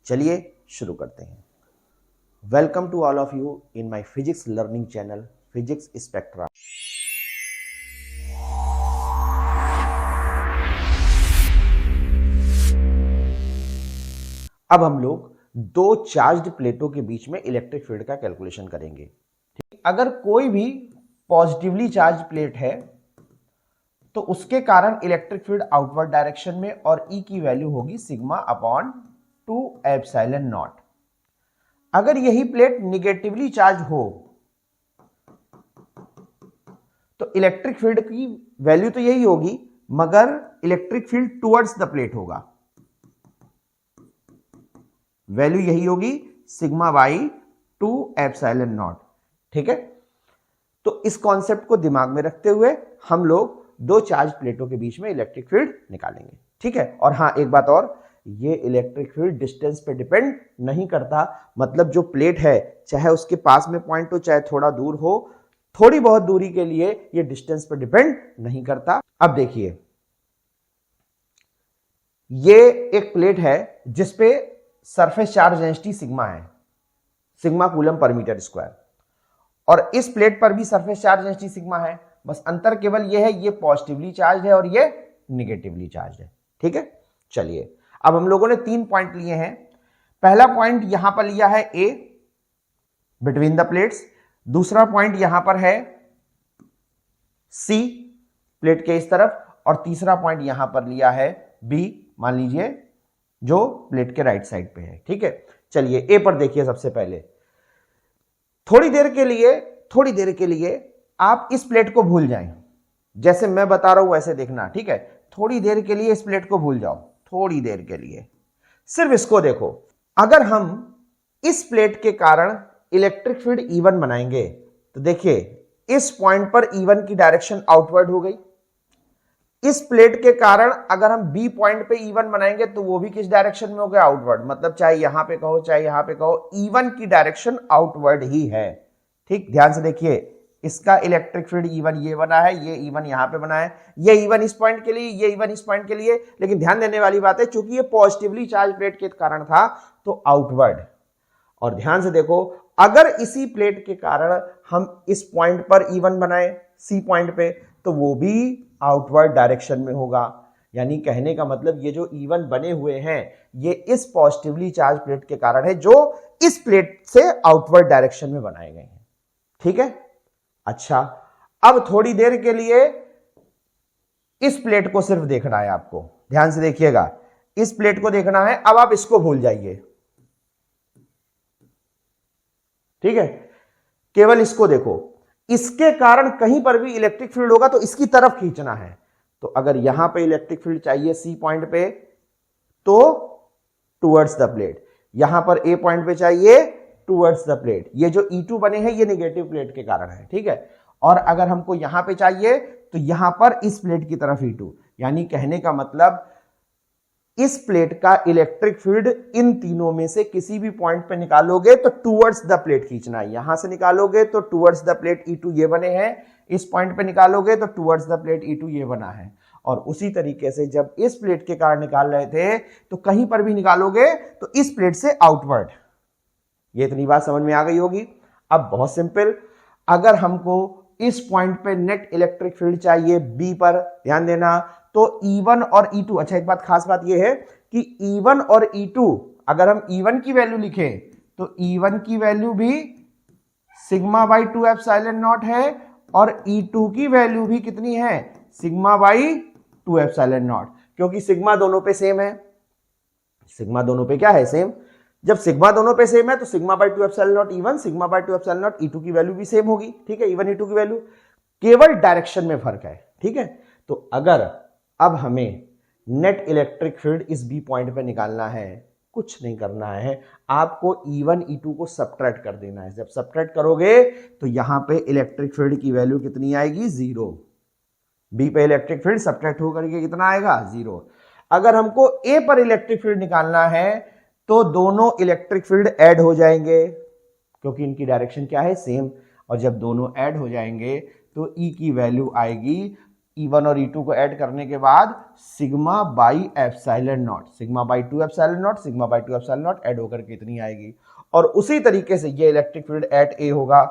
चलिए शुरू करते हैं। Welcome to all of you in my physics learning channel physics spectra. अब हम लोग दो चार्ज्ड प्लेटों के बीच में इलेक्ट्रिक फील्ड का कैलकुलेशन करेंगे। ठीक, अगर कोई भी पॉजिटिवली चार्ज प्लेट है तो उसके कारण इलेक्ट्रिक फील्ड आउटवर्ड डायरेक्शन में और E की वैल्यू होगी सिग्मा अपॉन 2 एप्सिलॉन नॉट। अगर यही प्लेट निगेटिवली चार्ज हो तो इलेक्ट्रिक फील्ड की वैल्यू तो यही होगी मगर electric field towards the plate होगा, वैल्यू यही होगी सिग्मा बाई 2 एप्सिलॉन नॉट। ठीक है, तो इस कॉन्सेप्ट को दिमाग में रखते हुए हम लोग दो चार्ज प्लेटों के बीच में इलेक्ट्रिक फील्ड निकालेंगे। ठीक है, और हाँ एक बात और, ये इलेक्ट्रिक फील्ड डिस्टेंस पे डिपेंड नहीं करता। मतलब जो प्लेट है चाहे उसके पास में पॉइंट हो चाहे थोड़ा दूर हो, थोड़ी बहुत दूरी के लिए ये डिस्टेंस पे डिपेंड नहीं करता। अब देखिए, ये एक प्लेट है जिसपे सरफेस चार्ज डेंसिटी सिग्मा है, sigma coulomb per metre square, और इस प्लेट पर भी सरफेस चार्ज डेंसिटी सिग्मा है। बस अंतर केवल ये है, ये पॉजिटिवली चार्ज है और ये निगेटिवली चार्ज है। ठीक है, चलिए अब हम लोगों ने 3 पॉइंट लिए हैं। पहला पॉइंट यहां पर लिया है A बिटवीन द प्लेट्स, दूसरा पॉइंट यहां पर है C प्लेट के इस तरफ, और तीसरा पॉइंट यहां पर लिया है B, मान लीजिए जो प्लेट के राइट साइड पे है। ठीक है, चलिए A पर देखिए। सबसे पहले थोड़ी देर के लिए आप इस प्लेट को भूल जाएं, जैसे मैं बता रहा हूं वैसे देखना। ठीक है, थोड़ी देर के लिए इस प्लेट को भूल जाओ, थोड़ी देर के लिए सिर्फ इसको देखो। अगर हम इस प्लेट के कारण इलेक्ट्रिक फील्ड E1 बनाएंगे तो देखिए इस पॉइंट पर E1 की डायरेक्शन आउटवर्ड हो गई। इस प्लेट के कारण अगर हम B पॉइंट पे E1 बनाएंगे तो वो भी किस डायरेक्शन में हो गया? आउटवर्ड। मतलब चाहे यहां पे कहो चाहे यहां पे कहो, E1 की डायरेक्शन आउटवर्ड ही है। ठीक, ध्यान से देखिए, इसका इलेक्ट्रिक फील्ड E1 ये बना है, ये E1 यहां पे बना है, ये E1 इस पॉइंट के लिए, ये E1 इस पॉइंट के लिए। लेकिन ध्यान देने वाली बात है, चूंकि ये पॉजिटिवली चार्ज प्लेट के कारण था तो आउटवर्ड। और ध्यान से देखो, अगर इसी प्लेट के कारण हम इस पॉइंट पर E1 बनाए C पॉइंट पे तो वो भी आउटवर्ड डायरेक्शन में होगा। यानी कहने का मतलब ये जो E1 बने हुए हैं ये इस पॉजिटिवली चार्ज प्लेट के कारण है जो इस प्लेट से आउटवर्ड डायरेक्शन में बनाए गए हैं। ठीक है, अच्छा अब थोड़ी देर के लिए इस प्लेट को सिर्फ देखना है आपको, ध्यान से देखिएगा, इस प्लेट को देखना है। अब आप इसको भूल जाइए। ठीक है, केवल इसको देखो, इसके कारण कहीं पर भी इलेक्ट्रिक फील्ड होगा तो इसकी तरफ खींचना है। तो अगर यहां पे इलेक्ट्रिक फील्ड चाहिए C पॉइंट पे तो टुवर्ड्स द प्लेट, यहां पर A पॉइंट पे चाहिए टुवर्ड्स द प्लेट। ये जो E2 बने हैं ये नेगेटिव प्लेट के कारण है। ठीक है, और अगर हमको यहां पे चाहिए तो यहां पर इस प्लेट की तरफ E2। यानी कहने का मतलब इस प्लेट का इलेक्ट्रिक फील्ड इन तीनों में से किसी भी पॉइंट पे निकालोगे तो टुवर्ड्स द प्लेट खींचना है। यहां से निकालोगे तो टुवर्ड्स द प्लेट E2 ये बने हैं, इस पॉइंट पे निकालोगे तो टुवर्ड्स द प्लेट E2 ये बना है। और उसी तरीके से जब इस प्लेट के कारण निकाल रहे थे तो कहीं पर भी निकालोगे तो इस प्लेट से आउटवर्ड। ये इतनी बात समझ में आ गई होगी। अब बहुत सिंपल, अगर हमको इस पॉइंट पे नेट इलेक्ट्रिक फील्ड चाहिए B पर, ध्यान देना, तो E1 और E2, अच्छा एक बात खास बात यह है कि E1 और E2 अगर हम E1 की वैल्यू लिखें तो E1 की वैल्यू भी सिग्मा बाई 2 एप्सिलॉन नॉट है और E2 की वैल्यू भी कितनी है? सिग्मा बाई 2 एप्सिलॉन नॉट, क्योंकि सिग्मा दोनों पे सेम है। सिग्मा दोनों पे क्या है? सेम। जब सिग्मा दोनों पे सेम है तो sigma by 2 epsilon not E1, sigma by 2 epsilon not E2 की वैल्यू भी सेम होगी। ठीक है, E1 E2 की वैल्यू, केवल डायरेक्शन में फर्क है। ठीक है, तो अगर अब हमें नेट इलेक्ट्रिक फील्ड इस B पॉइंट पे निकालना है, कुछ नहीं करना है, आपको E1 E2 को सब्ट्रैक्ट कर देना है। जब सब्ट्रैक्ट करोगे तो यहां पे इलेक्ट्रिक फील्ड की वैल्यू कितनी आएगी? 0। B पे इलेक्ट्रिक फील्ड सब्ट्रैक्ट होकर के कितना आएगा? 0। अगर हमको A पर इलेक्ट्रिक फील्ड निकालना है तो दोनों इलेक्ट्रिक फील्ड ऐड हो जाएंगे क्योंकि इनकी डायरेक्शन क्या है? सेम। और जब दोनों ऐड हो जाएंगे तो E की वैल्यू आएगी E1 और E2 को ऐड करने के बाद sigma by epsilon not, sigma by 2 epsilon not, sigma by 2 epsilon not add होकर के इतनी आएगी। और उसी तरीके से ये इलेक्ट्रिक फील्ड एट ए होगा।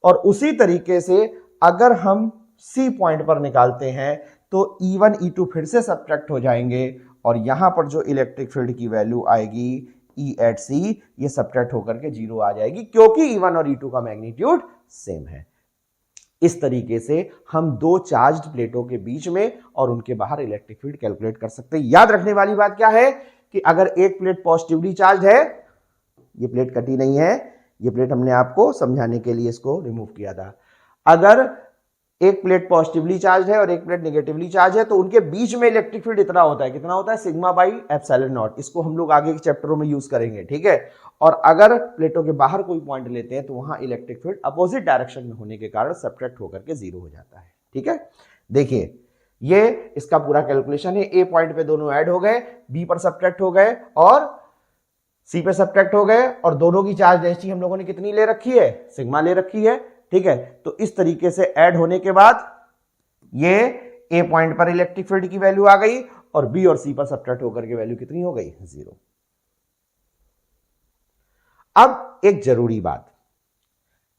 और उसी तरीके से अगर हम सी पॉइंट पर निकालते हैं तो E1 E2 फिर से सब्ट्रैक्ट हो जाएंगे और यहां पर जो इलेक्ट्रिक फील्ड की वैल्यू आएगी E एट सी, ये सब्ट्रैक्ट होकर के 0 आ जाएगी, क्योंकि E1 और E2 का मैग्नीट्यूड सेम है। इस तरीके से हम दो चार्ज्ड प्लेटों के बीच में और उनके बाहर इलेक्ट्रिक फील्ड कैलकुलेट कर सकते हैं। याद रखने वाली बात क्या है कि अगर एक प्लेट पॉजिटिवली चार्ज है, ये प्लेट कटी नहीं है, ये प्लेट हमने आपको समझाने के लिए इसको रिमूव किया था। अगर एक प्लेट पॉजिटिवली चार्ज है और एक प्लेट नेगेटिवली चार्ज है तो उनके बीच में इलेक्ट्रिक फील्ड इतना होता है, कितना होता है, सिग्मा बाई एप्सिलॉन नॉट। इसको हम लोग आगे के चैप्टरों में यूज करेंगे, ठीक है। और अगर प्लेटों के बाहर कोई पॉइंट लेते हैं तो वहां इलेक्ट्रिक फील्ड अपोजिट डायरेक्शन में होने के कारण सब्ट्रैक्ट होकर के 0 हो जाता है, ठीक है। देखिए ये इसका पूरा कैलकुलेशन है। ए पॉइंट पे दोनों ऐड हो गए, बी पर सब्ट्रैक्ट हो गए और सी पे सब्ट्रैक्ट हो गए, और दोनों की चार्ज डेंसिटी हम लोगों ने कितनी ले रखी है, सिग्मा ले रखी है, ठीक है। तो इस तरीके से ऐड होने के बाद ये ए पॉइंट पर इलेक्ट्रिक फील्ड की वैल्यू आ गई और बी और सी पर सब्ट्रैक्ट होकर के वैल्यू कितनी हो गई, 0। अब एक जरूरी बात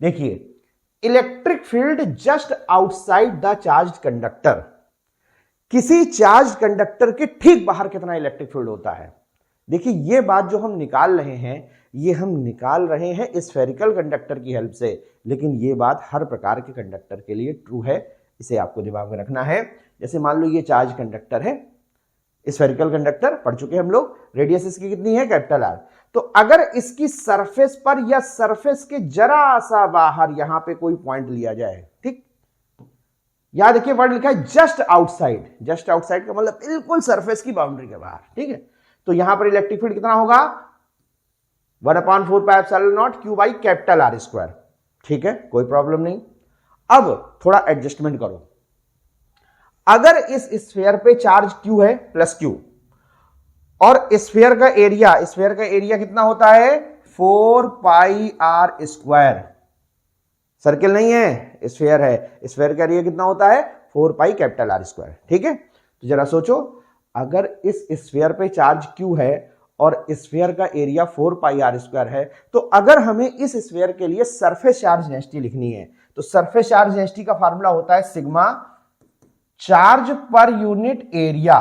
देखिए, electric field just outside the charge conductor, किसी चार्ज कंडक्टर के ठीक बाहर कितना इलेक्ट्रिक फील्ड होता है। देखिए ये बात जो हम निकाल रहे हैं, ये हम निकाल रहे हैं स्फेरिकल कंडक्टर की हेल्प से, लेकिन ये बात हर प्रकार के कंडक्टर के लिए ट्रू है, इसे आपको दिमाग में रखना है। जैसे मान लो ये चार्ज कंडक्टर है, स्फेरिकल कंडक्टर पढ़ चुके हम लोग, रेडियस इसकी कितनी है, कैपिटल आर। तो अगर इसकी सरफेस पर या सरफेस के जरा सा बाहर यहां पे कोई पॉइंट लिया जाए, ठीक, याद देखिए वर्ड लिखा है जस्ट आउटसाइड, जस्ट आउटसाइड का मतलब बिल्कुल सरफेस की बाउंड्री के बाहर, ठीक है। तो यहां पर इलेक्ट्रिक फील्ड कितना होगा, 1/4 pi epsilon not Q by capital R square, ठीक है, कोई प्रॉब्लम नहीं। अब थोड़ा एडजस्टमेंट करो, अगर इस स्फीयर पे चार्ज क्यू है प्लस क्यू और स्फीयर का एरिया कितना होता है, 4 पाई आर स्क्वायर, सर्किल नहीं है, स्फीयर है, स्फीयर का एरिया कितना होता है, 4 पाई कैपिटल आर स्क्वायर, ठीक है। तो जरा सोचो, अगर इस स्फीयर पे चार्ज क्यू है और स्फीयर का एरिया 4 पाई आर स्क्वायर है, तो अगर हमें इस स्फीयर के लिए सरफेस चार्ज डेंसिटी लिखनी है तो सरफेस चार्ज डेंसिटी का फार्मूला होता है sigma charge per unit area.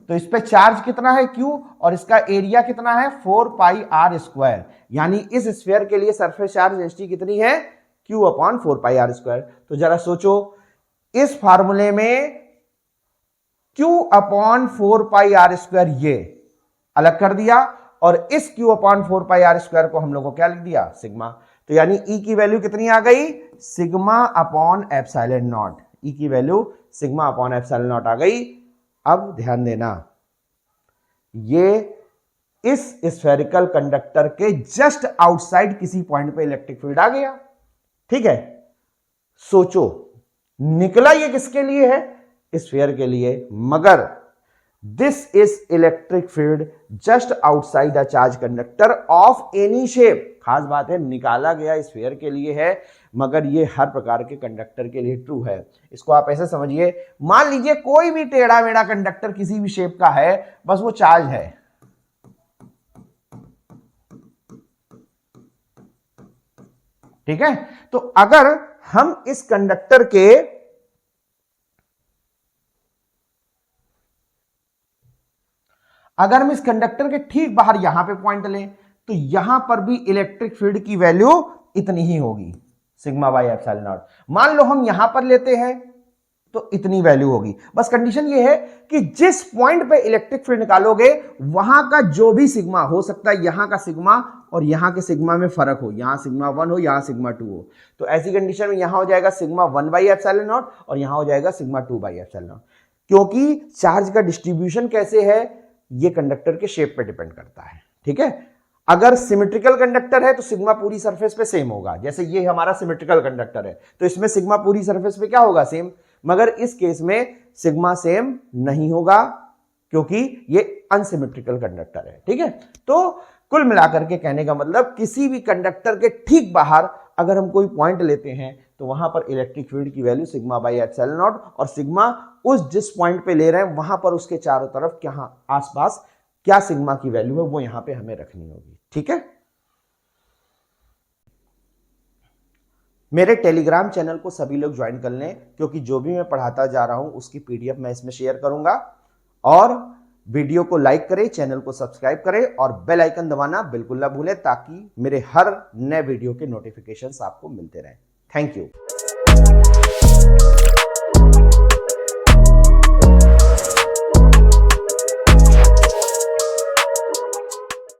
तो इस पे चार्ज कितना है क्यू और इसका एरिया कितना है 4 पाई आर स्क्वायर, यानी इस स्फीयर के लिए सरफेस चार्ज डेंसिटी कितनी है, Q upon 4 pi R square. तो जरा सोचो, इस फार्मूले में Q upon 4 pi R square ये अलग कर दिया और इस Q upon 4 pi R square को हम लोगों को क्या लिख दिया, सिग्मा। तो यानी E की वैल्यू कितनी आ गई, sigma upon epsilon naught, E की value sigma upon epsilon naught आ गई। अब ध्यान देना, ये इस स्फेरिकल कंडक्टर के जस्ट आउटसाइड किसी पॉइंट पे इलेक्ट्रिक फील्ड आ गया, ठीक है। सोचो निकला ये किसके लिए है, स्फीयर के लिए, मगर this is electric field just outside the charge conductor of any shape. खास बात है, निकाला गया स्फीयर के लिए है, मगर ये हर प्रकार के कंडक्टर के लिए ट्रू है। इसको आप ऐसे समझिए, मान लीजिए कोई भी टेढ़ा मेढ़ा कंडक्टर किसी भी शेप का है, बस वो चार्ज है, ठीक है। तो अगर हम इस कंडक्टर के ठीक बाहर यहां पे पॉइंट लें तो यहां पर भी इलेक्ट्रिक फील्ड की वैल्यू इतनी ही होगी, सिग्मा बाई एप्सिलॉन नॉट। मान लो हम यहां पर लेते हैं तो इतनी वैल्यू होगी। बस कंडीशन ये है कि जिस पॉइंट पे इलेक्ट्रिक फील्ड निकालोगे वहां का जो भी सिग्मा हो सकता है, यहां का सिग्मा और यहां के सिग्मा में फर्क हो, यहां सिग्मा 1 हो, यहां सिग्मा 2 हो। तो ऐसी कंडीशन में यहां हो जाएगा सिग्मा 1 बाई एप्सिलॉन नॉट और यहां हो जाएगा सिग्मा 2 बाई एप्सिलॉन नॉट। क्योंकि चार्ज का डिस्ट्रीब्यूशन कैसे है ये कंडक्टर के शेप पे डिपेंड करता है, ठीक है। अगर सिमेट्रिकल कंडक्टर है तो सिग्मा पूरी सरफेस पे सेम होगा, जैसे ये हमारा सिमेट्रिकल कंडक्टर है तो इसमें सिग्मा पूरी सरफेस पे क्या होगा, सेम। मगर इस केस में सिग्मा सेम नहीं होगा क्योंकि ये अनसिमेट्रिकल कंडक्टर है, ठीक है। तो कुल मिलाकर के कहने का मतलब, किसी भी कंडक्टर के ठीक बाहर अगर हम कोई पॉइंट लेते हैं तो वहां पर इलेक्ट्रिक फील्ड की value sigma by epsilon not, और सिग्मा उस जिस पॉइंट पे ले रहे हैं वहां पर उसके चारों तरफ क्या आसपास क्या सिग्मा की वैल्यू है वो यहां पे हमें रखनी होगी। ठीक है, मेरे टेलीग्राम चैनल को सभी लोग ज्वाइन कर लें, क्योंकि जो भी मैं पढ़ाता जा रहा हूं उसकी पीडीएफ मैं इसमें शेयर करूंगा। और वीडियो को लाइक करें, चैनल को सब्सक्राइब करें और बेल आइकन दबाना बिल्कुल ना भूलें, ताकि मेरे हर नए वीडियो के नोटिफिकेशंस आपको मिलते रहें। Thank you.